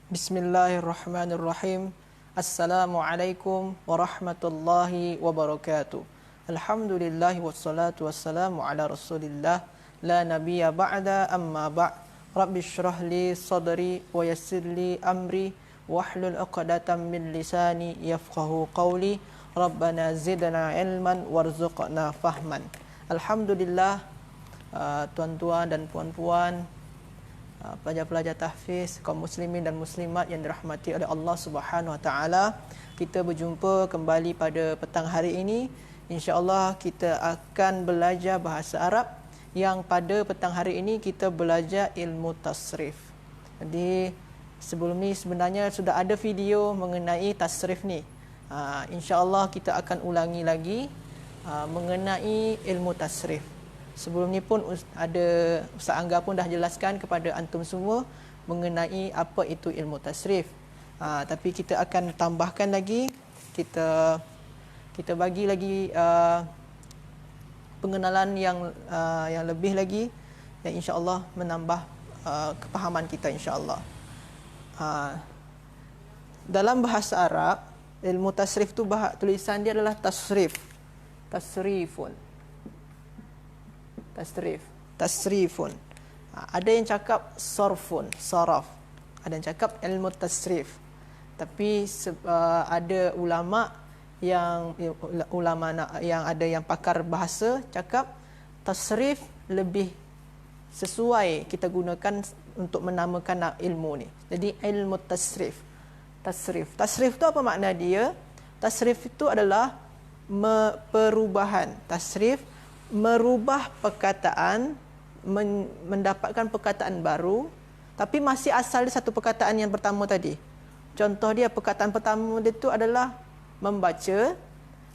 Bismillahirrahmanirrahim. Assalamualaikum warahmatullahi wabarakatuh. Alhamdulillahi wassalatu wassalamu ala rasulillah. La nabiyya ba'da amma ba'. Rabbi shrah li sadri wa yassir li amri wahlul 'uqdatam min lisani yafqahu qawli. Rabbana zidna ilman warzuqna fahman. Alhamdulillah, tuan-tuan dan puan-puan, pelajar-pelajar tahfiz, kaum muslimin dan muslimat yang dirahmati oleh Allah Subhanahu Wa Taala, kita berjumpa kembali pada petang hari ini. Insya-Allah kita akan belajar bahasa Arab, yang pada petang hari ini kita belajar ilmu tasrif. Jadi sebelum ni sebenarnya sudah ada video mengenai tasrif ni. Insya-Allah kita akan ulangi lagi mengenai ilmu tasrif. Sebelum ni pun ada Ustaz Angga pun dah jelaskan kepada antum semua mengenai apa itu ilmu tasrif. Tapi kita akan tambahkan lagi, kita bagi lagi pengenalan yang lebih lagi, yang insya-Allah menambah kepahaman kita insya-Allah. Dalam bahasa Arab, ilmu tasrif tu tulisan dia adalah tasrif. Tasrifun. Ada yang cakap sorfun, saraf. Ada yang cakap ilmu tasrif. Tapi ada ulama yang ada yang pakar bahasa cakap tasrif lebih sesuai kita gunakan untuk menamakan ilmu ni. Jadi ilmu tasrif. Tasrif tu apa makna dia? Tasrif itu adalah perubahan. Tasrif merubah perkataan, mendapatkan perkataan baru, tapi masih asal dia satu perkataan yang pertama tadi. Contoh dia, perkataan pertama dia tu adalah membaca,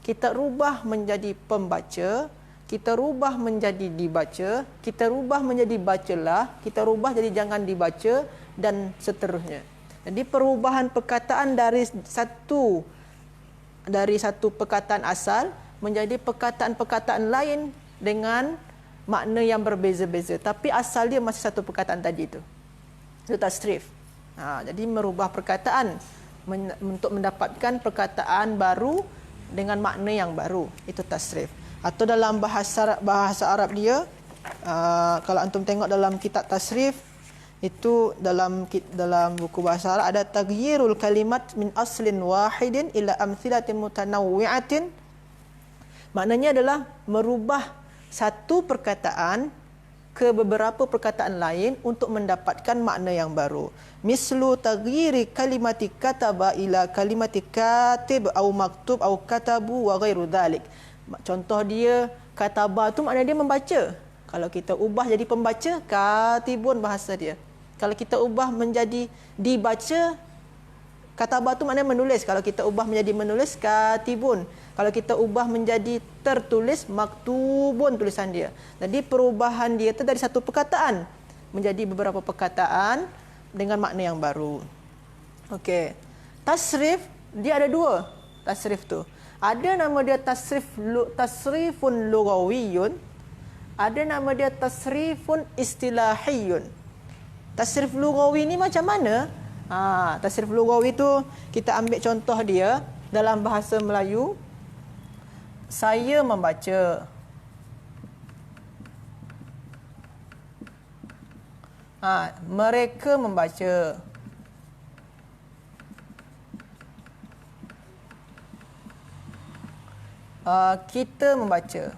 kita rubah menjadi pembaca, kita rubah menjadi dibaca, kita rubah menjadi bacalah, kita rubah jadi jangan dibaca, dan seterusnya. Jadi perubahan perkataan dari satu perkataan asal menjadi perkataan-perkataan lain dengan makna yang berbeza-beza, tapi asal dia masih satu perkataan tadi itu. Itu tasrif. Jadi merubah perkataan untuk mendapatkan perkataan baru dengan makna yang baru. Itu tasrif. Atau dalam bahasa Arab dia, kalau antum tengok dalam kitab tasrif, itu dalam buku bahasa Arab ada taghyirul kalimat min aslin wahidin ila amthilatin mutanawwi'atin. Maknanya adalah merubah satu perkataan ke beberapa perkataan lain untuk mendapatkan makna yang baru. Mislu taghyiri kalimati kataba ila kalimati katib au maktub au katabu wa ghairu dhalik. Contoh dia, kataba tu makna dia membaca. Kalau kita ubah jadi pembaca, katibun bahasa dia. Kalau kita ubah menjadi dibaca, kataba tu maknanya menulis. Kalau kita ubah menjadi menulis, katibun. Kalau kita ubah menjadi tertulis, maktubun tulisan dia. Jadi perubahan dia itu dari satu perkataan menjadi beberapa perkataan dengan makna yang baru. Okey. Tasrif dia ada dua. Tasrif tu. Ada nama dia tasrifun lughawiyun. Ada nama dia tasrifun istilahiyun. Tasrif lughawi ni macam mana? Tasrif lughawi tu kita ambil contoh dia dalam bahasa Melayu. Saya membaca. Mereka membaca. Kita membaca.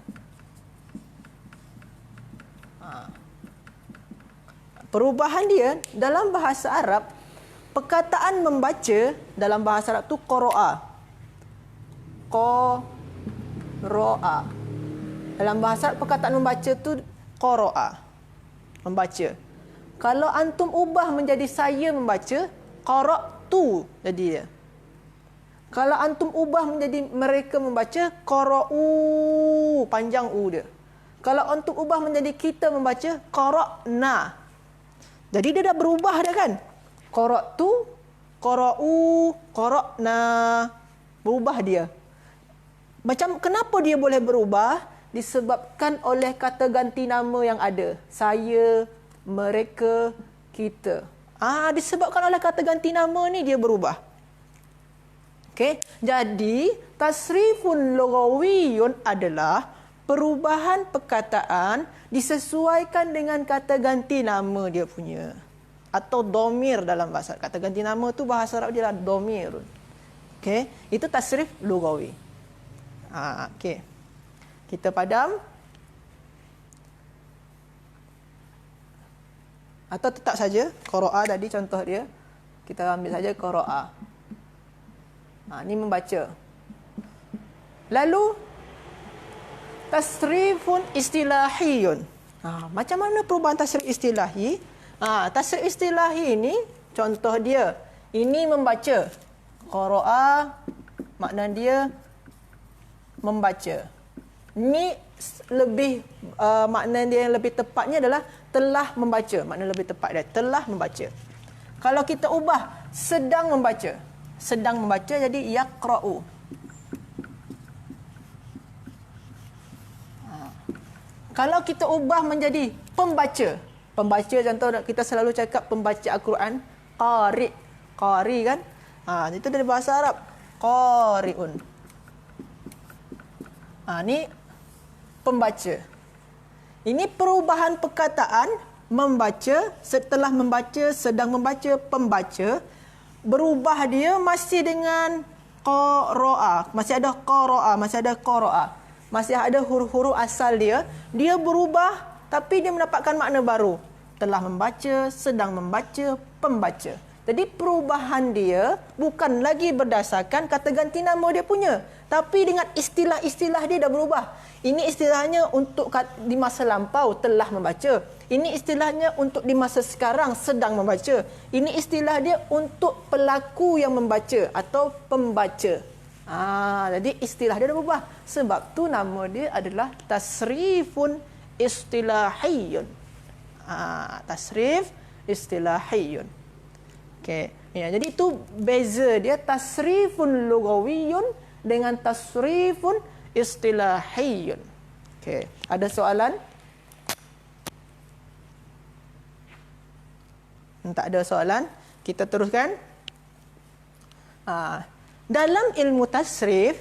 Perubahan dia dalam bahasa Arab, perkataan membaca dalam bahasa Arab tu qara'a. Qara'a. Dalam bahasa Arab perkataan membaca tu qara'a. Membaca. Kalau antum ubah menjadi saya membaca, qara'tu jadi dia. Kalau antum ubah menjadi mereka membaca, qara'u, panjang u dia. Kalau antum ubah menjadi kita membaca, qara'na. Jadi dia dah berubah dah kan? Qara'tu, qara'u, qara'na. Berubah dia. Macam kenapa dia boleh berubah? Disebabkan oleh kata ganti nama yang ada. Saya, mereka, kita. Disebabkan oleh kata ganti nama ni dia berubah. Okey, jadi tasrifun lughawiyun adalah perubahan perkataan disesuaikan dengan kata ganti nama dia punya. Atau domir dalam bahasa. Kata ganti nama tu bahasa Arab dia adalah domirun. Okey, itu tasrif lughawi. Okey. Kita padam. Atau tetap saja qira'a tadi contoh dia. Kita ambil saja qira'a. Ni membaca. Lalu tasrifun istilahiyun. Macam mana perubahan tasrif istilahi? Tasrif istilahi ini contoh dia. Ini membaca. Qira'a makna dia membaca. Ni lebih makna dia yang lebih tepatnya adalah telah membaca. Makna lebih tepat dia telah membaca. Kalau kita ubah sedang membaca. Sedang membaca jadi yaqra'u. Kalau kita ubah menjadi pembaca. Pembaca contoh kita selalu cakap pembaca Al-Quran, qari. Qari kan? Itu dari bahasa Arab. Qari'un. Ni pembaca. Ini perubahan perkataan membaca, setelah membaca, sedang membaca, pembaca. Berubah dia masih dengan qara'a. Masih ada qara'a, masih ada qara'a. Masih ada huruf-huruf asal dia. Dia berubah tapi dia mendapatkan makna baru. Telah membaca, sedang membaca, pembaca. Jadi perubahan dia bukan lagi berdasarkan kata ganti nama dia punya. Tapi dengan istilah-istilah dia dah berubah. Ini istilahnya untuk di masa lampau telah membaca. Ini istilahnya untuk di masa sekarang sedang membaca. Ini istilah dia untuk pelaku yang membaca atau pembaca. Jadi istilah dia dah berubah. Sebab tu nama dia adalah tasrifun istilahiyun. Tasrif istilahiyun. Okey. Jadi itu beza dia tasrifun lughawiyun dengan tasrifun istilahiyun. Okey. Ada soalan? Tak ada soalan. Kita teruskan. Dalam ilmu tasrif,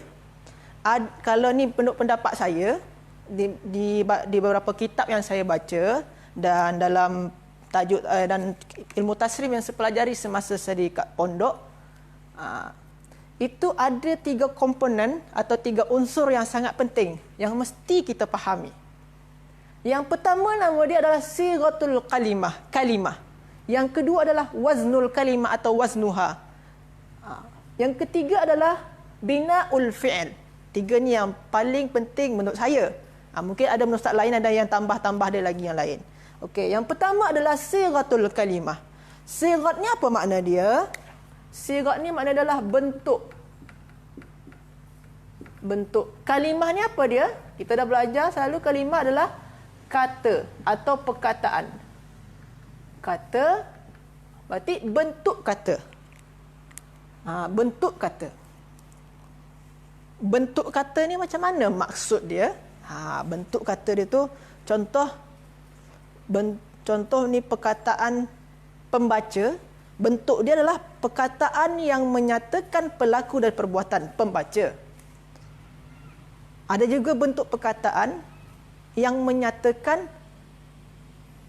kalau ni pendapat saya, di beberapa kitab yang saya baca dan dalam tajuk dan ilmu tasrif yang saya pelajari semasa saya di pondok, itu ada 3 komponen atau 3 unsur yang sangat penting yang mesti kita fahami. Yang pertama nama dia adalah sighatul kalimah. Yang kedua adalah waznul kalimah atau waznuha. Yang ketiga adalah binaul fi'il. 3 ni yang paling penting menurut saya. Mungkin ada menurut ustaz lain ada yang tambah-tambah dia lagi yang lain. Okey, yang pertama adalah sighatul kalimah. Sighat ni apa makna dia? Sighat ni makna adalah bentuk. Bentuk. Kalimah ni apa dia? Kita dah belajar selalu kalimah adalah kata atau perkataan. Kata berarti bentuk kata. Bentuk kata. Bentuk kata ni macam mana maksud dia? Bentuk kata dia tu contoh ni perkataan pembaca. Bentuk dia adalah perkataan yang menyatakan pelaku dan perbuatan pembaca. Ada juga bentuk perkataan yang menyatakan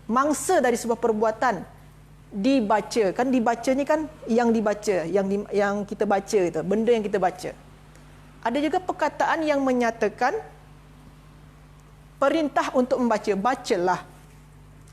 mangsa dari sebuah perbuatan dibaca. Kan dibaca ni kan yang dibaca, yang kita baca itu, benda yang kita baca. Ada juga perkataan yang menyatakan perintah untuk membaca, bacalah.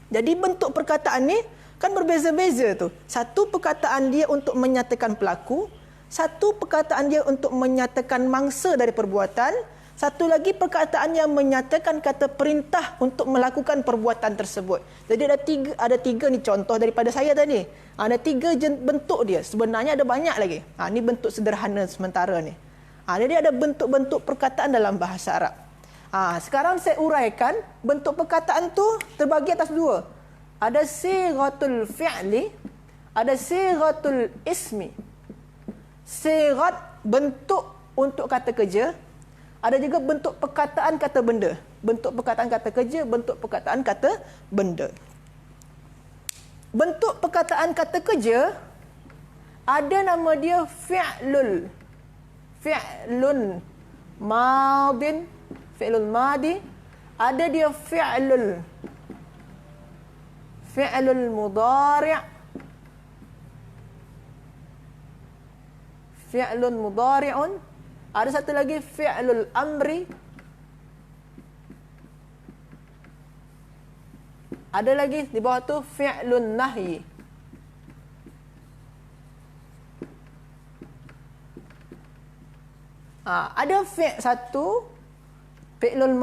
Jadi bentuk perkataan ni kan berbeza-beza tu. Satu perkataan dia untuk menyatakan pelaku, satu perkataan dia untuk menyatakan mangsa dari perbuatan, satu lagi perkataan yang menyatakan kata perintah untuk melakukan perbuatan tersebut. Jadi ada tiga ni contoh daripada saya tadi. Ada 3 bentuk dia. Sebenarnya ada banyak lagi. Ni bentuk sederhana sementara ni. Jadi ada bentuk-bentuk perkataan dalam bahasa Arab. Sekarang saya uraikan bentuk perkataan tu terbagi atas 2. Ada sighatul fi'li, ada sighatul ismi. Sighat bentuk untuk kata kerja, ada juga bentuk perkataan kata benda. Bentuk perkataan kata kerja, bentuk perkataan kata benda. bentuk perkataan kata kerja ada nama dia fi'lun madin, fi'lul madi, ada dia fi'lul mudari', fi'lun mudari'un, ada satu lagi fi'lul amri, ada lagi di bawah tu fi'lun nahyi. Ada satu fi'lun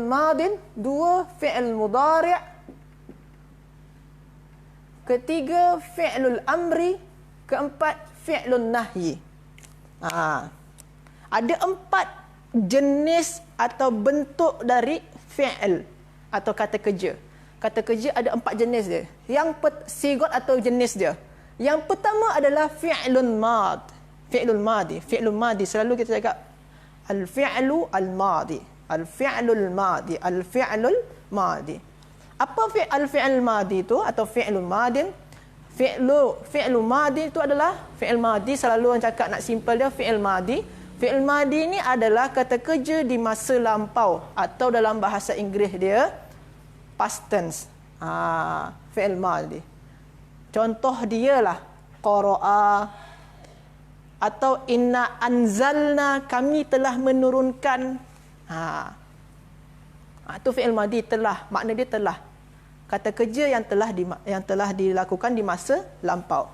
madin, dua fi'l mudari', ketiga fi'lul amri, keempat fi'lun nahyi. Ada 4 jenis atau bentuk dari fi'l atau kata kerja. Kata kerja ada 4 jenis dia. Yang sigot atau jenis dia. Yang pertama adalah fi'lun madi. Fi'lun madi selalu kita cakap al-fi'lu al-madi. Al-fi'lul madi. Al-fi'lul madi. Apa al-fi'l madi itu atau fi'lun madin? Fi'lu madi itu adalah fi'il madi, selalu orang cakap nak simple dia fi'il madi. Fi'il madi ni adalah kata kerja di masa lampau atau dalam bahasa Inggeris dia past tense. Fi'il madi. Contoh dia lah qara'a atau inna anzalna, kami telah menurunkan. Itu fi'il madi, telah, makna dia telah. Kata kerja yang telah dilakukan di masa lampau.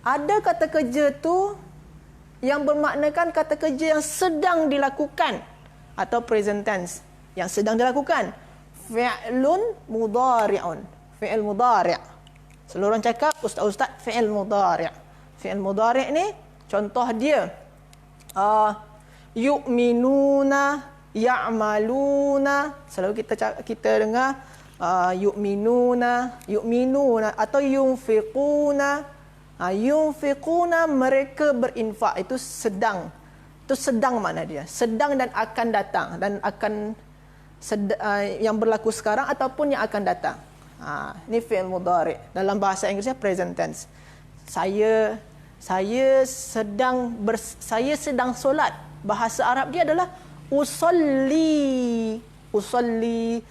Ada kata kerja tu yang bermaknakan kata kerja yang sedang dilakukan atau present tense, yang sedang dilakukan. Fi'lun mudari'un. Fi'il mudari'. Seluruh orang cakap, ustaz-ustaz, fi'il mudari'. Fi'il mudari' ni contoh dia yu'minuna, ya'maluna. Selalu kita dengar yu'minuna atau yunfiquna. Yunfiquna, mereka berinfak. Itu sedang. Itu sedang makna dia. Sedang dan akan datang. Dan akan yang berlaku sekarang ataupun yang akan datang. Ini fi'il mudhari'. Dalam bahasa Inggerisnya present tense. Saya sedang solat. Bahasa Arab dia adalah usolli.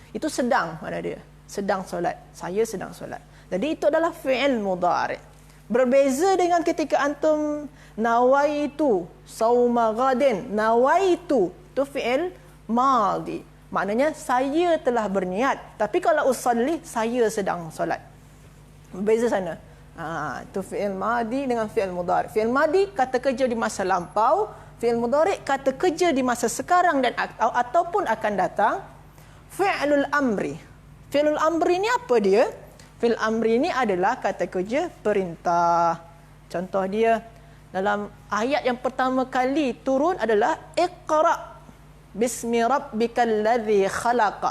Itu sedang, mana dia? Sedang solat. Saya sedang solat. Jadi itu adalah fi'il mudhari'. Berbeza dengan ketika antum nawaitu sauma ghadin. Nawaitu itu fi'il madi. Maknanya saya telah berniat. Tapi kalau usolli, saya sedang solat. Berbeza sana. Itu fi'il madi dengan fi'il mudhari'. Fi'il madi kata kerja di masa lampau. Fi'il mudhari' kata kerja di masa sekarang dan ataupun akan datang. Fi'lul amri. Fi'lul amri ni apa dia? Fi'l amri ni adalah kata kerja perintah. Contoh dia dalam ayat yang pertama kali turun adalah iqra' bismi rabbikal ladzi khalaq.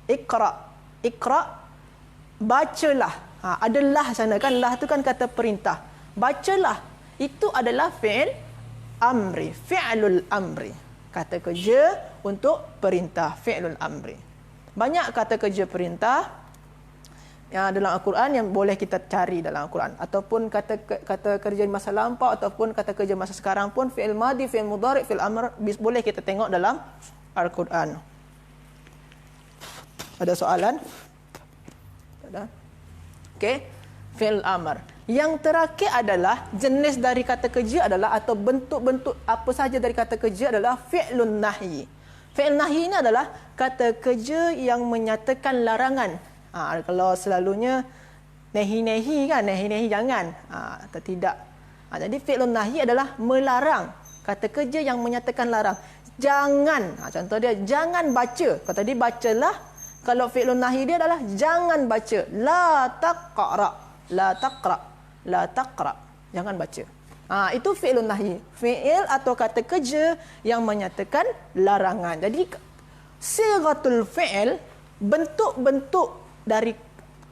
Iqra'. Bacalah. Adalah sana kan, lah tu kan kata perintah. Bacalah. Itu adalah fi'il amri, fi'lul amri. Kata kerja untuk perintah, fi'lul amri. Banyak kata kerja perintah yang dalam Al-Quran yang boleh kita cari dalam Al-Quran, ataupun kata kerja di masa lampau ataupun kata kerja masa sekarang pun, fi'il madi, fi'il mudhari', fi'il amr, boleh kita tengok dalam Al-Quran. Ada soalan? Ada? Okey. Fi'il amr. Yang terakhir adalah jenis dari kata kerja adalah atau bentuk-bentuk apa saja dari kata kerja adalah fi'lun nahyi. Fi'il nahyi ini adalah kata kerja yang menyatakan larangan. Kalau selalunya nahi-nahi kan, nahi-nahi jangan, atau tidak. Jadi fi'lun nahyi adalah melarang. Kata kerja yang menyatakan larang. Jangan. Contoh dia, jangan baca. Kalau tadi bacalah. Kalau fi'lun nahyi dia adalah jangan baca. La taqra'. La taqra'. La taqra'. Jangan baca. Itu fi'lun nahyi. Fi'il atau kata kerja yang menyatakan larangan. Jadi sighatul fi'il, bentuk-bentuk dari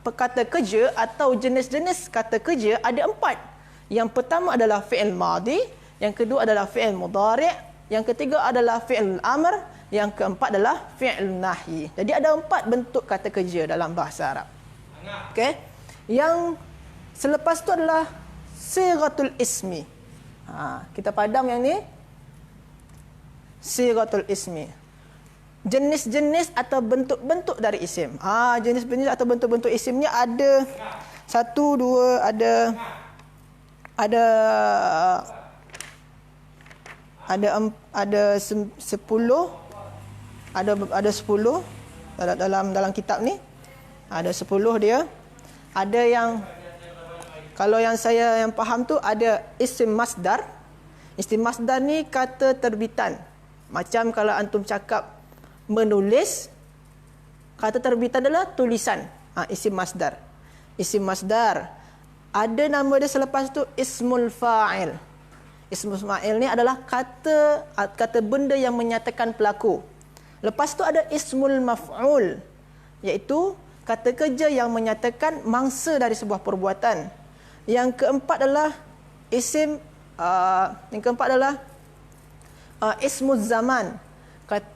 kata kerja atau jenis-jenis kata kerja ada 4. Yang pertama adalah fi'il madi, yang kedua adalah fi'il mudhari', yang ketiga adalah fi'il amr, yang keempat adalah fi'il nahyi. Jadi ada 4 bentuk kata kerja dalam bahasa Arab. Okey. Yang selepas tu adalah sighatul ismi. Kita padam yang ni. Sighatul ismi. Jenis-jenis atau bentuk-bentuk dari isim. Jenis-jenis atau bentuk-bentuk isimnya ada 1, 2, ada 10, ada 10 dalam kitab ni. Ada 10 dia. Ada yang, kalau yang saya yang faham tu, ada isim masdar. Isim masdar ni kata terbitan. Macam kalau antum cakap menulis, kata terbitan adalah tulisan. Isim masdar. Isim masdar. Ada nama dia selepas tu ismul fa'il. Ismul fa'il ni adalah kata benda yang menyatakan pelaku. Lepas tu ada ismul maf'ul, iaitu kata kerja yang menyatakan mangsa dari sebuah perbuatan. Yang keempat adalah ismul zaman,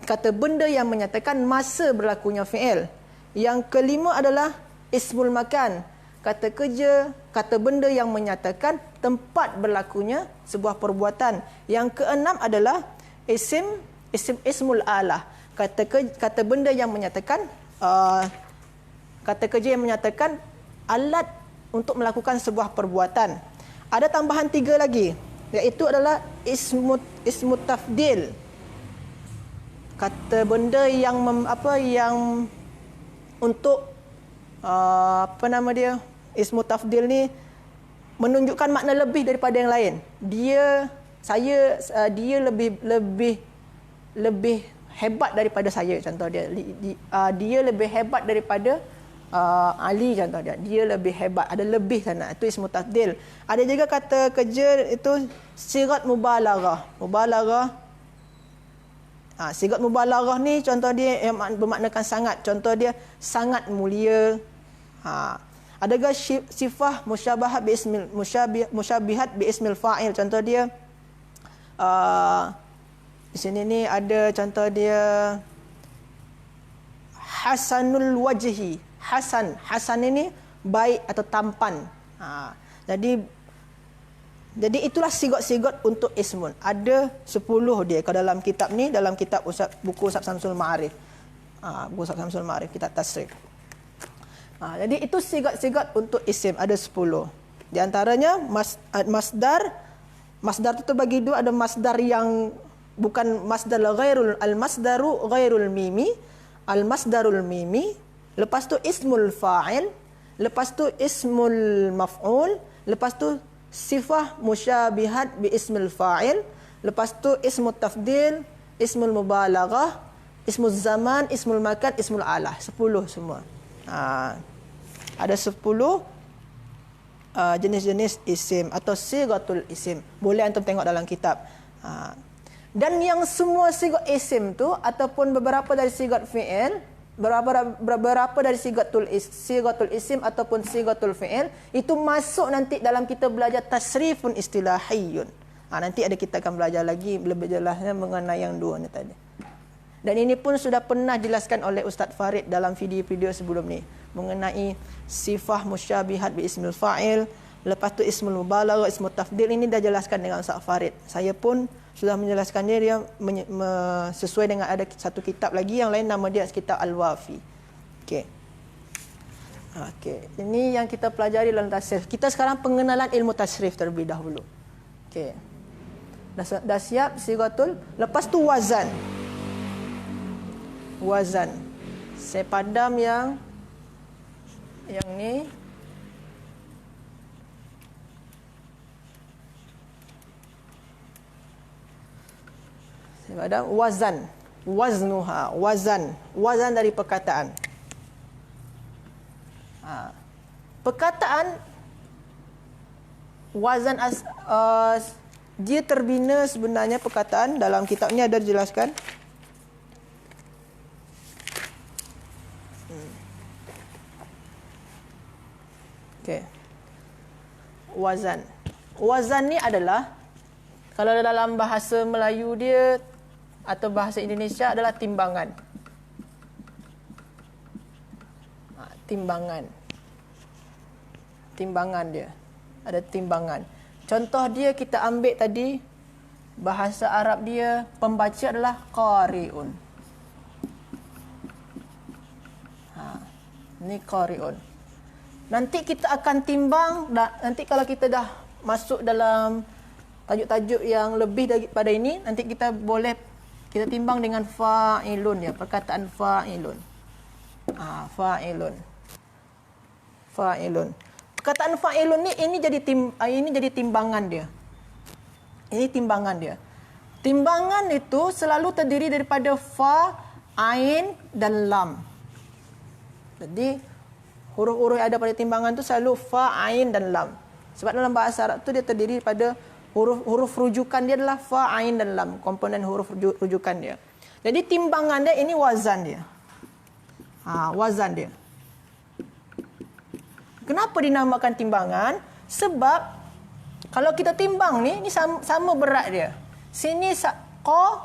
kata benda yang menyatakan masa berlakunya fi'il. Yang kelima adalah ismul makan, kata kerja, kata benda yang menyatakan tempat berlakunya sebuah perbuatan. Yang keenam adalah ismul alah, kata benda yang menyatakan kata kerja yang menyatakan alat untuk melakukan sebuah perbuatan. Ada tambahan 3 lagi, iaitu adalah ismut tafdil, kata benda yang yang untuk ismut tafdil ni menunjukkan makna lebih daripada yang lain. Dia lebih hebat daripada saya, contoh dia. Dia lebih hebat daripada Ali, contoh dia. Dia lebih hebat, ada lebih sana. Itu ismut tafdil. Ada juga kata kerja itu sigat mubalaghah. Sigat mubalaghah ni contoh dia yang bermaknakan sangat. Contoh dia sangat mulia. Ada juga sifah musyabahat bi ismil musyabihat bi ismil fa'il. Contoh dia di sini ni ada contoh dia hasanul wajhi. Hasan ini baik atau tampan. Jadi itulah sigot-sigot untuk ismun. Ada 10 dia kalau dalam kitab ni, dalam kitab buku Ustaz Samsul Ma'arif. Buku Ustaz Samsul Ma'arif, kitab tasrif. Jadi itu sigot-sigot untuk isim, ada 10. Di antaranya masdar. Masdar itu terbagi 2, ada masdar yang bukan masdar al-masdaru ghairul mimi, al-masdarul mimi, lepas tu ismul fa'il, lepas tu ismul maf'ul, lepas tu sifah musyabihat bi ismil fa'il, lepas tu ismut tafdil, ismul mubalaghah, ismul zaman, ismul makan, ismul alah. 10 semua. Ada 10 jenis-jenis isim atau sighatul isim. Boleh antum tengok dalam kitab. Dan yang semua sigat isim tu ataupun beberapa dari sigat fi'il, beberapa dari sigatul isim ataupun sigatul fi'il itu masuk nanti dalam kita belajar tasrifun istilahiyun. Nanti kita akan belajar lagi lebih jelasnya mengenai yang 2 ni tadi. Dan ini pun sudah pernah dijelaskan oleh Ustaz Farid dalam video-video sebelum ni mengenai sifah musyabihat bi ismil fa'il, lepas tu ismul mubalaghah, ismul tafdil, ini dah jelaskan dengan Ustaz Farid. Saya pun sudah menjelaskannya, dia sesuai dengan ada satu kitab lagi yang lain, nama dia kitab Al-Wafi. Okey. Ini yang kita pelajari dalam tasrif. Kita sekarang pengenalan ilmu tasrif terlebih dahulu. Okey. Dah siap sighatul, lepas tu wazan. Saya padam yang ni. Ada waznuha, wazan dari perkataan. Perkataan wazan dia terbina sebenarnya perkataan dalam kitab ni ada dijelaskan. Okey. Wazan ni adalah, kalau dalam bahasa Melayu dia atau bahasa Indonesia adalah timbangan. Timbangan. timbangan dia. Ada timbangan. Contoh dia kita ambil tadi, bahasa Arab dia, pembaca adalah qari'un. Ni qari'un. Nanti kita akan timbang, nanti kalau kita dah masuk dalam tajuk-tajuk yang lebih daripada ini, nanti kita boleh kita timbang dengan fa'ilun ya, perkataan fa'ilun. Fa'ilun. Fa'ilun. Perkataan fa'ilun ni ini jadi timbangan dia. Ini timbangan dia. Timbangan itu selalu terdiri daripada fa, ain dan lam. Jadi huruf-huruf yang ada pada timbangan tu selalu fa, ain dan lam. Sebab dalam bahasa Arab tu dia terdiri daripada huruf rujukan dia adalah fa, ain dan lam, komponen huruf rujukan dia. Jadi timbangan dia ini wazan dia. Wazan dia. Kenapa dinamakan timbangan? Sebab kalau kita timbang ni sama berat dia. Sini satu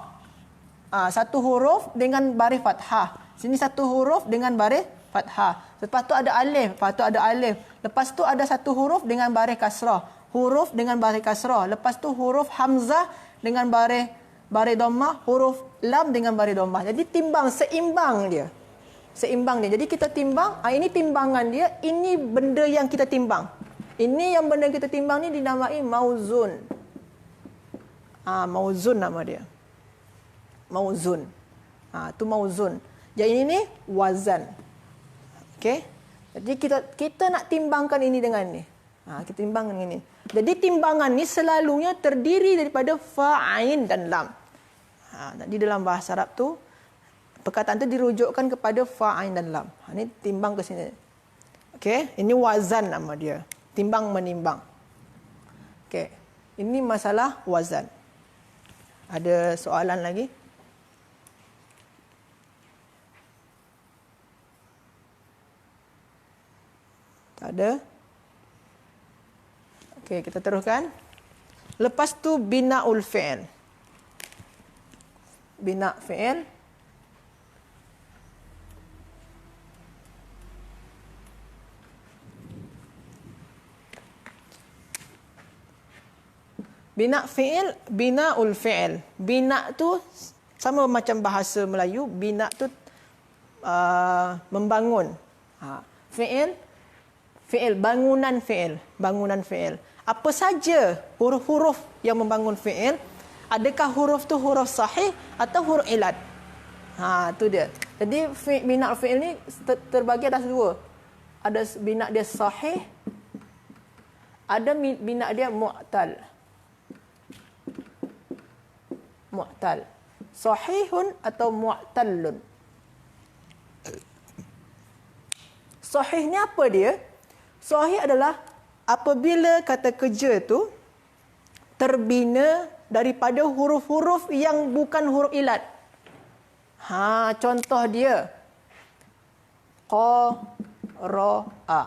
huruf dengan baris fathah. Sini satu huruf dengan baris fathah. Lepas tu ada alif, lepas tu ada alif. Lepas tu ada satu huruf dengan baris kasrah. Huruf dengan baris kasrah. Lepas tu huruf hamzah dengan baris dhammah, huruf lam dengan baris dhammah. Jadi timbang seimbang dia. Seimbang dia. Jadi kita timbang, ini timbangan dia, ini benda yang kita timbang. Ini yang benda kita timbang ni dinamai mauzun. Mauzun nama dia. Mauzun. Tu mauzun. Jadi ini wazan. Okey. Jadi kita nak timbangkan ini dengan ni. Kita timbang dengan ini. Jadi timbangan ni selalunya terdiri daripada fa, ain dan lam. Jadi dalam bahasa Arab tu perkataan tu dirujukkan kepada fa, ain dan lam. Ini timbang ke sini. Okey, ini wazan nama dia. Timbang menimbang. Okey. Ini masalah wazan. Ada soalan lagi? Tak ada? Okey, kita teruskan. Lepas tu bina'ul fi'il. Bina' fi'il. Bina' fi'il, bina'ul fi'il. Bina' tu sama macam bahasa Melayu. Bina' tu membangun. Fi'il, fi'il, bangunan fi'il. Bangunan fi'il. Apa saja huruf-huruf yang membangun fi'il, adakah huruf tu huruf sahih atau huruf ilat? Tu dia. Jadi bina' fi'il ni terbagi atas dua. Ada bina' dia sahih, ada bina' dia mu'tal. Mu'tal. Sahihun atau mu'tallun. Sahih ni apa dia? Sahih adalah apabila kata kerja tu terbina daripada huruf-huruf yang bukan huruf ilat. Contoh dia. Qara'a.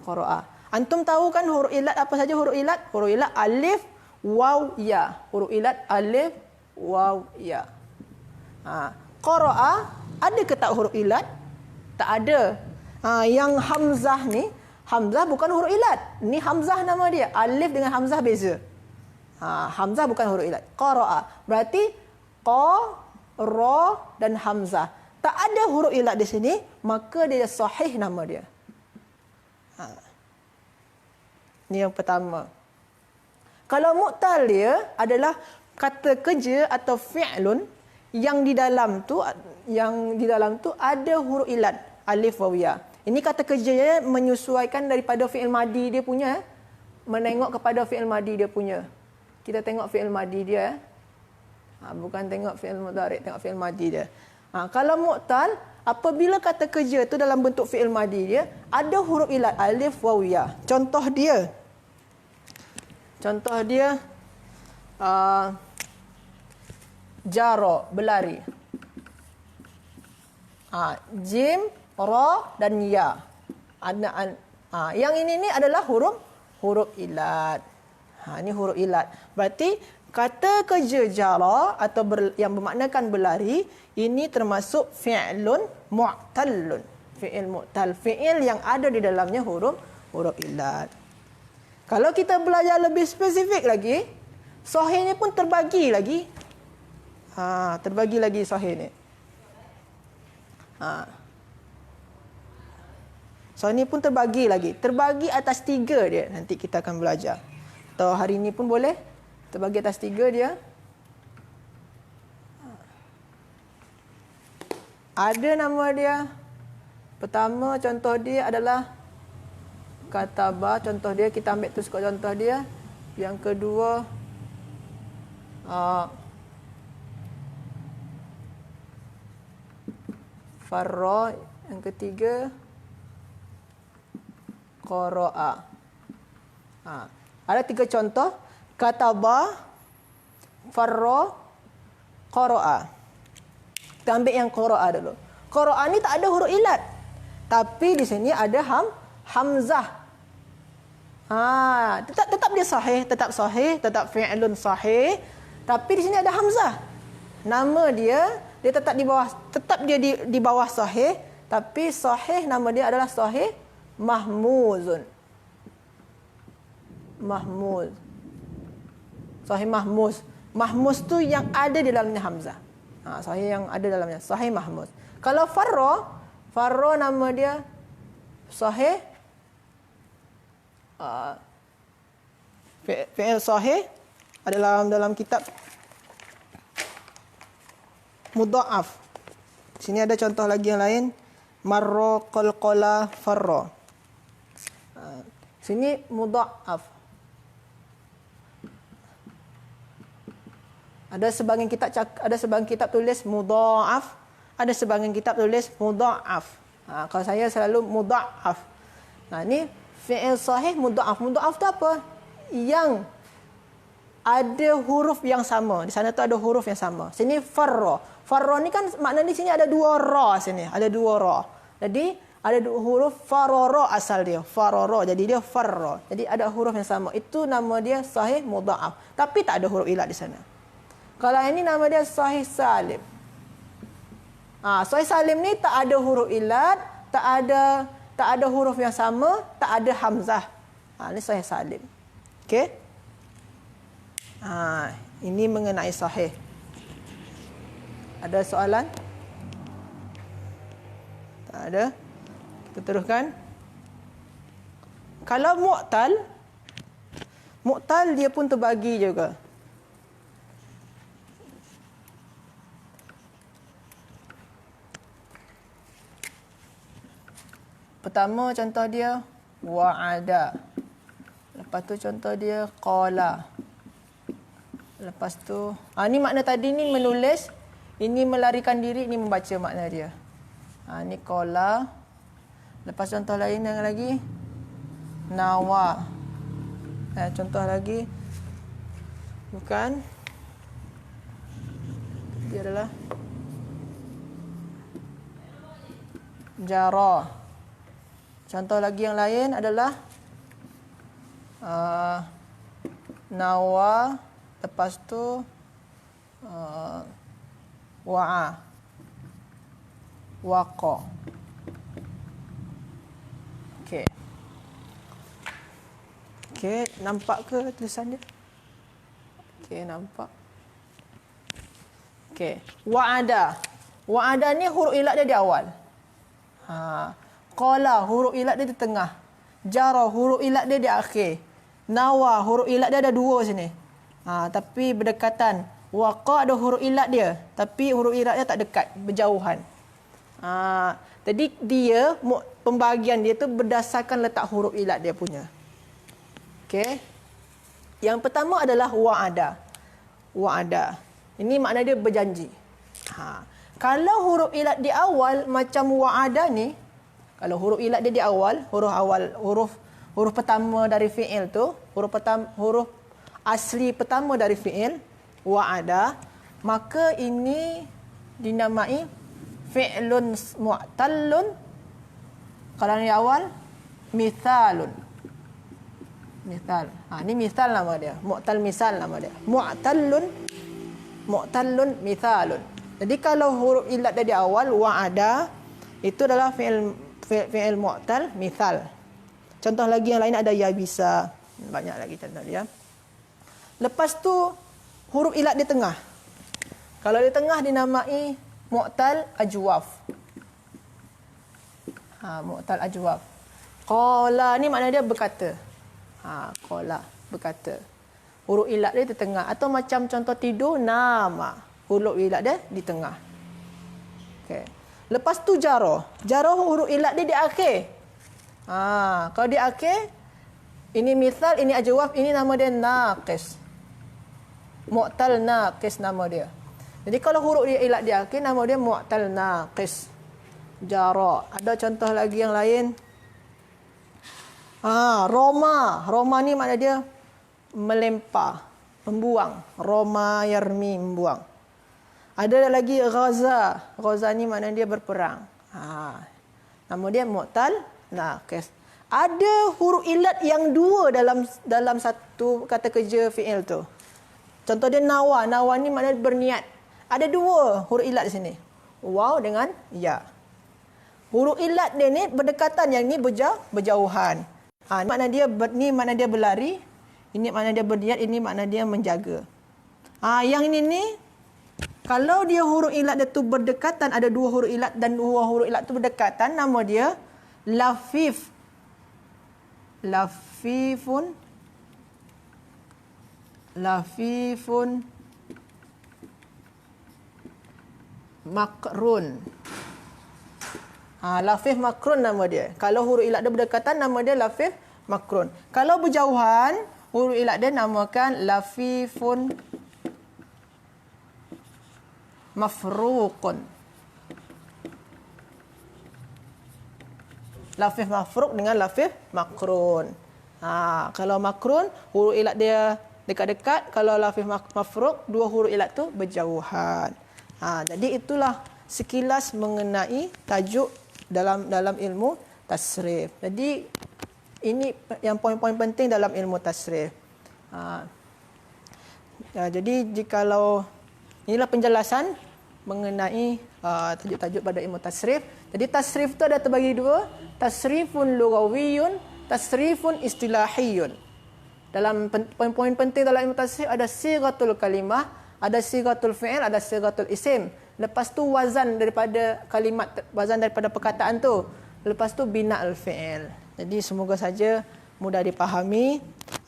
Qara'a. Antum tahu kan huruf ilat apa saja huruf ilat? Huruf ilat alif, waw, ya. Huruf ilat alif, waw, ya. Qara'a ada ke tak huruf ilat? Tak ada. Yang hamzah ni, hamzah bukan huruf ilat. Ni hamzah nama dia. Alif dengan hamzah beza. Hamzah bukan huruf ilat. Qara'a. Berarti qa, ra dan hamzah. Tak ada huruf ilat di sini, maka dia sahih nama dia. Ni yang pertama. Kalau mu'tal dia adalah kata kerja atau fi'lun yang di dalam tu ada huruf ilat, alif waw ya. Ini kata kerjanya menyesuaikan daripada fi'il madi dia punya, menengok kepada fi'il madi dia punya. Kita tengok fi'il madi dia. Bukan tengok fi'il mudhari', tengok fi'il madi dia. Kalau mu'tal, apabila kata kerja tu dalam bentuk fi'il madi dia ada huruf ilat, alif waw ya. Contoh dia jaro, berlari. Jim, ra dan ya. Yang ini adalah huruf ilat. Ini huruf ilat. Berarti kata kerja jara atau yang bermaknakan berlari ini termasuk fi'lun mu'tallun. Fi'il mu'tal, fi'il yang ada di dalamnya huruf huruf illat. Kalau kita belajar lebih spesifik lagi, sahih ni pun terbagi lagi. Terbagi lagi sahih ni. Sahih ni pun terbagi lagi. Terbagi atas 3 dia. Nanti kita akan belajar. Atau hari ni pun boleh. Terbagi atas 3 dia. Ada nama dia. Pertama contoh dia adalah kataba. Contoh dia kita ambil tu sekot contoh dia. Yang kedua farra. Yang ketiga qara'a. Ada 3 contoh. Kataba, farra, qara'a. Kita ambil yang qara'a dulu. Qara'a ni tak ada huruf illat. Tapi di sini ada hamzah. Tetap dia sahih, tetap fi'lun sahih. Tapi di sini ada hamzah. Nama dia tetap di bawah sahih, tapi sahih nama dia adalah sahih mahmuzun. Mahmuz. Sahih mahmuz. Mahmuz tu yang ada di dalamnya hamzah. Sahih yang ada dalamnya sahih mahmuz. Kalau farra nama dia sahih fi'il sahih adalah dalam kitab mudha'af. Sini ada contoh lagi yang lain. Marra, qalqala, farra. Sini mudha'af. Ada sebahagian kitab tulis mudha'af, ada sebahagian kitab tulis mudha'af. Kalau saya selalu mudha'af. Ni fi'il sahih mudha'af. Mudha'af tu apa? Yang ada huruf yang sama. Di sana tu ada huruf yang sama. Sini farra. Farra ni kan makna di sini ada 2 ra sini. Ada 2 ra. Jadi ada huruf farara asal dia. Farara. Jadi dia farra. Jadi ada huruf yang sama. Itu nama dia sahih mudha'af. Tapi tak ada huruf illat di sana. Kalau ini nama dia sahih salim. Sahih salim ni tak ada huruf illat, tak ada huruf yang sama, tak ada hamzah. Ini sahih salim. Okey? Ini mengenai sahih. Ada soalan? Tak ada. Kita teruskan. Kalau mu'tal dia pun terbagi juga. Pertama contoh dia wa'ada. Lepas tu contoh dia qala. Lepas tu ni makna tadi ni menulis, ini melarikan diri, ini membaca makna dia. Ni qala. Lepas contoh lain yang lagi nawa. Contoh lagi bukan, dia adalah jara. Contoh lagi yang lain adalah nawa, lepas tu wa'a, waqa. Okey, nampak ke tulisan dia? Okey, nampak. Okey, wa'ada. Wa'ada ni huruf illat dia di awal. Qala huruf illat dia di tengah. Jara huruf illat dia di akhir. Nawa huruf illat dia ada 2 sini. Tapi berdekatan. Waqa ada huruf illat dia, tapi huruf illat dia tak dekat, berjauhan. Jadi dia pembahagian dia tu berdasarkan letak huruf illat dia punya. Okey. Yang pertama adalah wa'ada. Wa'ada. Ini makna dia berjanji. Kalau huruf illat di awal macam wa'ada ni, kalau huruf illat dia di awal, huruf pertama dari fi'il tu, huruf asli pertama dari fi'il wa'ada, maka ini dinamai fi'lun mu'tallun. Kalau di awal mithalun. Mithal. Ini mithal nama dia. Mu'tal misal nama dia. Mu'tallun mithalun. Jadi kalau huruf illat dia di awal wa'ada, itu adalah fi'il mu'tal mithal. Contoh lagi yang lain ada yabisa. Banyak lagi contoh dia. Lepas tu huruf ilat di tengah. Kalau di tengah dinamai mu'tal ajwaf. Mu'tal ajwaf. Qala ni makna dia berkata. Qala berkata. Huruf ilat dia di tengah. Atau macam contoh tidur nama. Huruf ilat dia di tengah. Okay. Lepas tu jaro. Jaro huruf ilat dia di akhir. Kalau di akhir, ini misal, ini ajwaf, ini nama dia naqis. Mu'tal naqis nama dia. Jadi kalau huruf dia ilat di akhir, nama dia mu'tal naqis. Jaro. Ada contoh lagi yang lain. Roma. Roma ni makna dia melempar, membuang. Roma yarmi, membuang. Ada lagi ghaza. Ghaza ni makna dia berperang. Nama dia mu'tal naqis. Ada huruf ilat yang dua dalam satu kata kerja fi'il tu. Contoh dia nawa. Nawa ni makna berniat. Ada dua huruf ilat di sini. Waw dengan ya. Huruf ilat dia ni berdekatan, yang ni berjauhan. Ni makna dia berlari, ini makna dia berniat, ini makna dia menjaga. Yang ini ni kalau dia huruf ilat dia tu berdekatan, ada dua huruf ilat dan dua huruf ilat tu berdekatan, nama dia lafif. Lafifun makrun. Lafif makrun nama dia. Kalau huruf ilat dia berdekatan, nama dia lafif makrun. Kalau berjauhan, huruf ilat dia namakan lafifun mafruqun. Lafif mafruq dengan lafif makrun. Kalau makrun, huruf ilat dia dekat-dekat. Kalau lafif mafruq, dua huruf ilat tu berjauhan. Jadi itulah sekilas mengenai tajuk dalam ilmu tasrif. Jadi ini yang poin-poin penting dalam ilmu tasrif. Jadi jikalau inilah penjelasan mengenai tajuk-tajuk pada ilmu tasrif. Jadi tasrif tu ada terbagi dua, tasrifun lughawiyun, tasrifun istilahiyun. Dalam poin-poin penting dalam ilmu tasrif ada sighatul kalimah, ada sighatul fi'il, ada sighatul isim. Lepas tu wazan daripada kalimat, wazan daripada perkataan tu. Lepas tu bina al-fi'il. Jadi semoga saja mudah dipahami.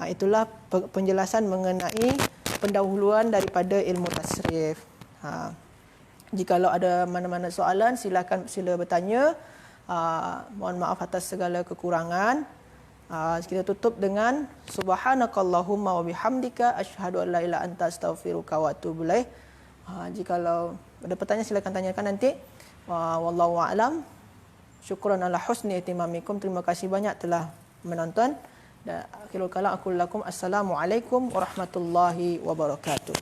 Itulah penjelasan mengenai pendahuluan daripada ilmu tasrif. Jikalau ada mana-mana soalan, sila bertanya. Mohon maaf atas segala kekurangan. Kita tutup dengan subhanakallahumma wa bihamdika asyhadu an la ilaha illa anta astaghfiruka wa atubu ilaik. Jikalau ada pertanyaan silakan tanyakan nanti. Wallahu a'lam. Syukran ala husni ihtimamikum. Terima kasih banyak telah menonton. Dan akhirul kalam aqul lakum assalamualaikum warahmatullahi wabarakatuh.